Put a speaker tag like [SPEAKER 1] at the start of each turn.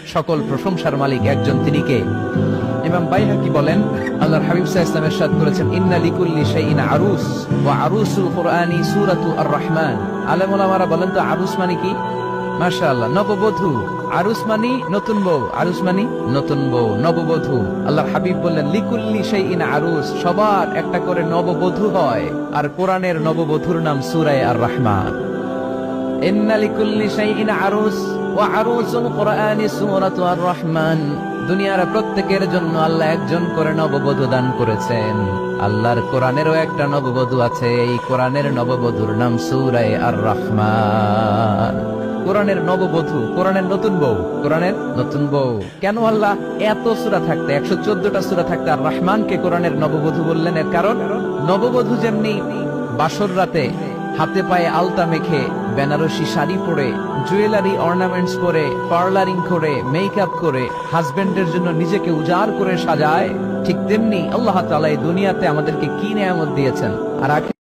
[SPEAKER 1] সকল প্রশংসার মালিক একজন, তিনি কে? ইমাম বাইহাকি বলেন, আল্লাহর হাবিব সাল্লাল্লাহু আলাইহি ওয়াসাল্লাম ইরশাদ করেছেন, ইন্না লিকুল্লি শাইইন আরুস ওয়া আরুসুল কুরআনি সূরাতু আর-রাহমান। আলেম ওলামারা বলেন তো আরুস মানে কি? মাশাআল্লাহ, নববধূ। আরুস মানে নতুন বউ, আরুস মানে নতুন বউ, নববধূ। আল্লাহর হাবিব বললেন, লিকুল্লি শাইইন আরুস, সবার একটা করে নববধূ হয়, আর কোরআনের নববধূর নাম সূরা আর-রাহমান। ইন্না লিকুল্লি শাইইন আরুস ওয়া আরুসুল কুরআনি সূরাতু আর-রাহমান। দুনিয়ার প্রত্যেকের জন্য আল্লাহ একজন করে নববধূ দান করেছেন। আল্লাহর কোরআনেরও একটা নববধূ আছে, এই কোরআনের নববধূর নাম সূরা আর-রাহমান। কোরআনের নববধূ, কোরআনের নতুন বউ, কোরআনের নতুন বউ। কেন আল্লাহ এত সূরা থাকতে, 114টা সূরা থাকতে আর রহমানকে কোরআনের নববধূ বললেন? এর কারণ, নববধূ যেমনি বাসর রাতে হাতে পায়ে আলতা মেখে, বেনারসি শাড়ি পরে, জুয়েলারি অর্নামেন্টস পরে, পার্লারিং করে, মেকআপ করে হাজবেন্ডের জন্য নিজেকে উজাড় করে সাজায়, ঠিক তেমনি আল্লাহ তাআলা এই দুনিয়াতে আমাদেরকে কি নিয়ামত দিয়েছেন, আর